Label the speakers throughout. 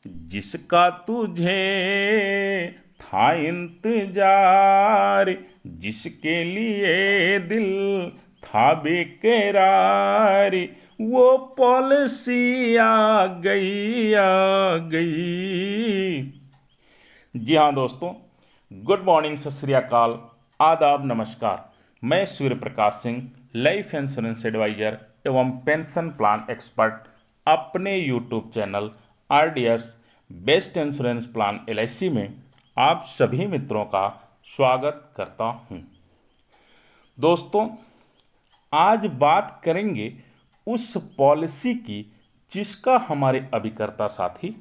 Speaker 1: जिसका तुझे था इंतजार, जिसके लिए दिल था बेकरार, वो पॉलिसी आ गई आ गई। जी हाँ दोस्तों, गुड मॉर्निंग, सत श्री अकाल, आदाब, नमस्कार। मैं Surya Prakash Singh, life insurance adviser एवं पेंशन प्लान एक्सपर्ट, अपने YouTube channel RDS best insurance plan LIC में आप सभी मित्रों का स्वागत करता हूँ। दोस्तों, आज बात करेंगे उस पॉलिसी की जिसका हमारे अभिकर्ता साथी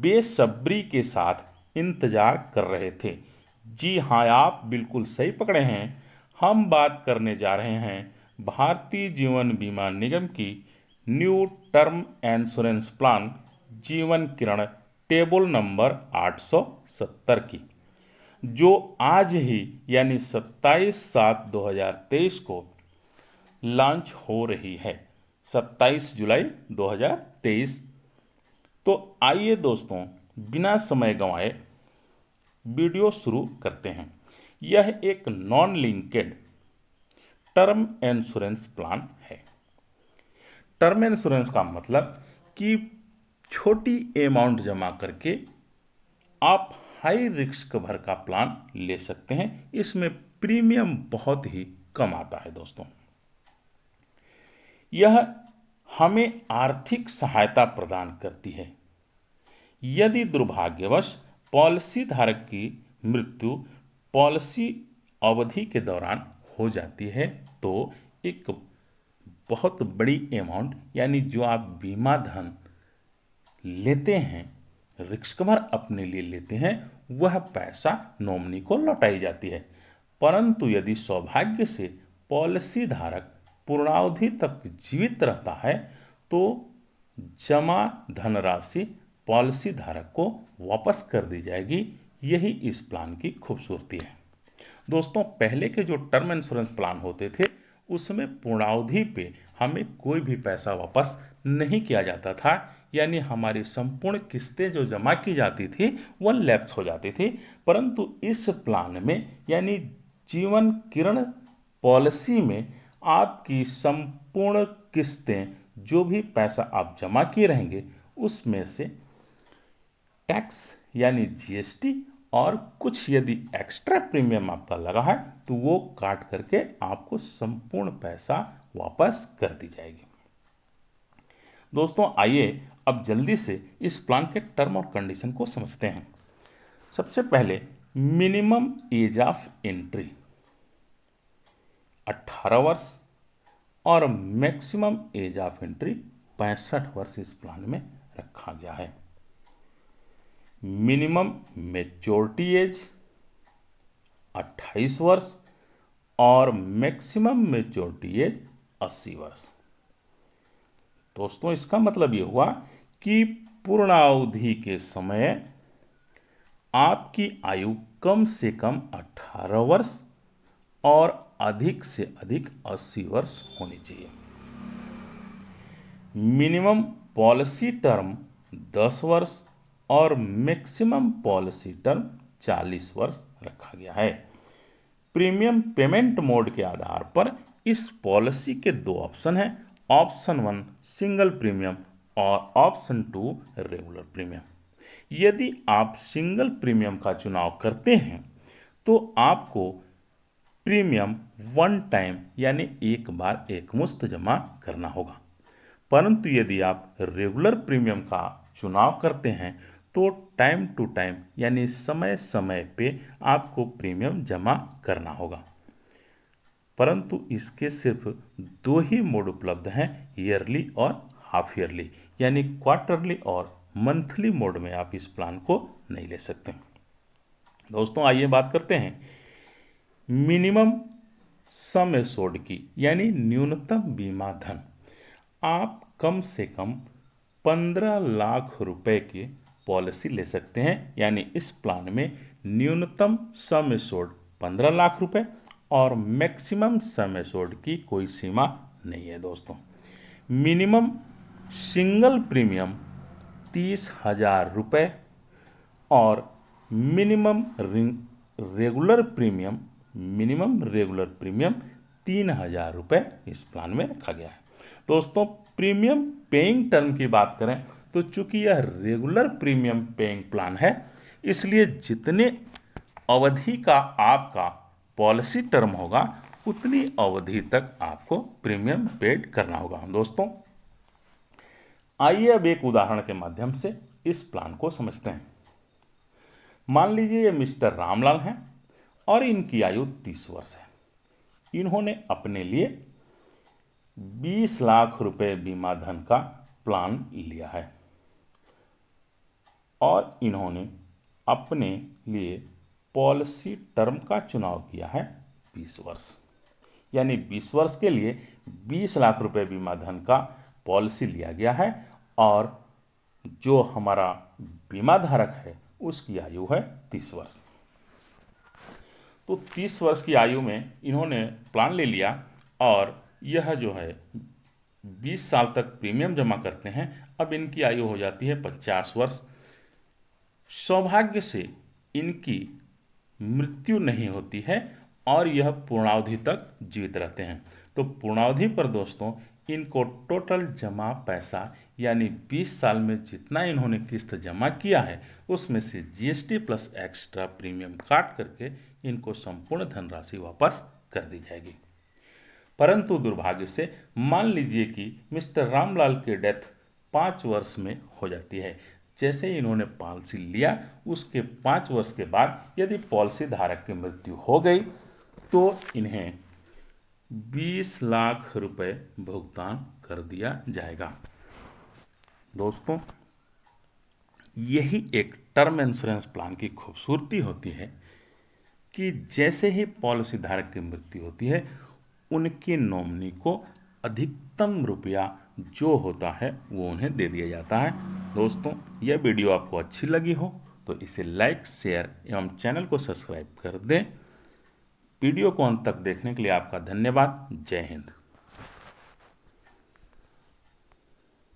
Speaker 1: बेसब्री के साथ इंतजार कर रहे थे। जी हाँ, आप बिल्कुल सही पकड़े हैं। हम बात करने जा रहे हैं भारतीय जीवन बीमा निगम की न्यू टर्म इंश्योरेंस प्लान जीवन किरण टेबल नंबर 870 की, जो आज ही यानी 27/7/2023 को लॉन्च हो रही है। 27 जुलाई 2023। तो आइए दोस्तों, बिना समय गंवाए वीडियो शुरू करते हैं। यह एक non linked term insurance plan है। टर्म इंश्योरेंस का मतलब कि छोटी अमाउंट जमा करके आप हाई रिस्क भर का प्लान ले सकते हैं। इसमें प्रीमियम बहुत ही कम आता है दोस्तों। यह हमें आर्थिक सहायता प्रदान करती है। यदि दुर्भाग्यवश पॉलिसी धारक की मृत्यु पॉलिसी अवधि के दौरान हो जाती है, तो एक बहुत बड़ी अमाउंट यानी जो आप बीमा धन लेते हैं, रिस्क कवर अपने लिए लेते हैं, वह पैसा नॉमिनी को लौटाई जाती है। परंतु यदि सौभाग्य से पॉलिसी धारक पूर्णावधि तक जीवित रहता है, तो जमा धनराशि पॉलिसी धारक को वापस कर दी जाएगी। यही इस प्लान की खूबसूरती है। दोस्तों, पहले के जो टर्म इंश्योरेंस प्लान होते थे, उसमें पूर्णावधि पे हमें कोई भी पैसा वापस नहीं किया जाता था, यानी हमारी संपूर्ण किस्तें जो जमा की जाती थी वह लैप्स हो जाती थी। परंतु इस प्लान में यानी जीवन किरण पॉलिसी में आपकी संपूर्ण किस्तें, जो भी पैसा आप जमा किए रहेंगे, उसमें से टैक्स यानी जीएसटी और कुछ यदि एक्स्ट्रा प्रीमियम आपका लगा है तो वो काट करके आपको संपूर्ण पैसा वापस कर दी जाएगी। दोस्तों, आइए अब जल्दी से इस प्लान के टर्म और कंडीशन को समझते हैं। सबसे पहले मिनिमम एज ऑफ एंट्री 18 वर्ष और मैक्सिमम एज ऑफ एंट्री 65 वर्ष इस प्लान में रखा गया है। मिनिमम मेच्योरिटी एज 28 वर्ष और मैक्सिमम मेच्योरिटी एज 80 वर्ष। दोस्तों, इसका मतलब ये हुआ कि पूर्णावधि के समय आपकी आयु कम से कम 18 वर्ष और अधिक से अधिक 80 वर्ष होनी चाहिए। मिनिमम पॉलिसी टर्म 10 वर्ष और मैक्सिमम पॉलिसी टर्म 40 वर्ष रखा गया है। प्रीमियम पेमेंट मोड के आधार पर इस पॉलिसी के दो ऑप्शन हैं। ऑप्शन 1 सिंगल प्रीमियम और ऑप्शन 2 रेगुलर प्रीमियम। यदि आप सिंगल प्रीमियम का चुनाव करते हैं तो आपको प्रीमियम वन टाइम यानी एक बार एकमुश्त जमा करना होगा। परंतु यदि आप रेगुलर प्रीमियम का चुनाव करते हैं तो टाइम टू टाइम यानी समय समय पे आपको प्रीमियम जमा करना होगा। परंतु इसके सिर्फ दो ही मोड उपलब्ध हैं, ईयरली और हाफ ईयरली, यानी क्वार्टरली और मंथली मोड में आप इस प्लान को नहीं ले सकते। दोस्तों, आइए बात करते हैं मिनिमम सम एश्योर्ड की, यानी न्यूनतम बीमा धन। आप कम से कम 15 लाख रुपए की पॉलिसी ले सकते हैं, यानी इस प्लान में न्यूनतम सम एश्योर्ड 15 लाख रुपए और मैक्सिमम सम एश्योर्ड की कोई सीमा नहीं है। दोस्तों, मिनिमम सिंगल प्रीमियम 30,000 रुपये और रेगुलर प्रीमियम 3,000 रुपये इस प्लान में रखा गया है। दोस्तों, प्रीमियम पेइंग टर्म की बात करें तो चूंकि यह रेगुलर प्रीमियम पेइंग प्लान है, इसलिए जितने अवधि का आपका पॉलिसी टर्म होगा उतनी अवधि तक आपको प्रीमियम पेड करना होगा। दोस्तों, आइए अब एक उदाहरण के माध्यम से इस प्लान को समझते हैं। मान लीजिए ये मिस्टर रामलाल हैं और इनकी आयु 30 वर्ष है। इन्होंने अपने लिए 20 लाख रुपए बीमा धन का प्लान लिया है और इन्होंने अपने लिए पॉलिसी टर्म का चुनाव किया है 20 वर्ष, यानी 20 वर्ष के लिए 20 लाख रुपए बीमा धन का पॉलिसी लिया गया है और जो हमारा बीमा धारक है उसकी आयु है 30 वर्ष। तो 30 वर्ष की आयु में इन्होंने प्लान ले लिया और यह जो है 20 साल तक प्रीमियम जमा करते हैं। अब इनकी आयु हो जाती है 50 वर्ष। सौभाग्य से इनकी मृत्यु नहीं होती है और यह पूर्णावधि तक जीवित रहते हैं। तो पूर्णावधि पर दोस्तों इनको टोटल जमा पैसा यानी 20 साल में जितना इन्होंने किस्त जमा किया है उसमें से जीएसटी प्लस एक्स्ट्रा प्रीमियम काट करके इनको संपूर्ण धनराशि वापस कर दी जाएगी। परंतु दुर्भाग्य से मान लीजिए कि मिस्टर रामलाल की डेथ 5 वर्ष में हो जाती है। जैसे इन्होंने पॉलिसी लिया उसके 5 वर्ष के बाद यदि पॉलिसी धारक की मृत्यु हो गई तो इन्हें 20 लाख रुपए भुगतान कर दिया जाएगा। दोस्तों, यही एक टर्म इंश्योरेंस प्लान की खूबसूरती होती है कि जैसे ही पॉलिसी धारक की मृत्यु होती है उनके नॉमिनी को अधिकतम रुपया जो होता है वो उन्हें दे दिया जाता है। दोस्तों, यह वीडियो आपको अच्छी लगी हो तो इसे लाइक, शेयर एवं चैनल को सब्सक्राइब कर दें। वीडियो को अंत तक देखने के लिए आपका धन्यवाद। जय हिंद।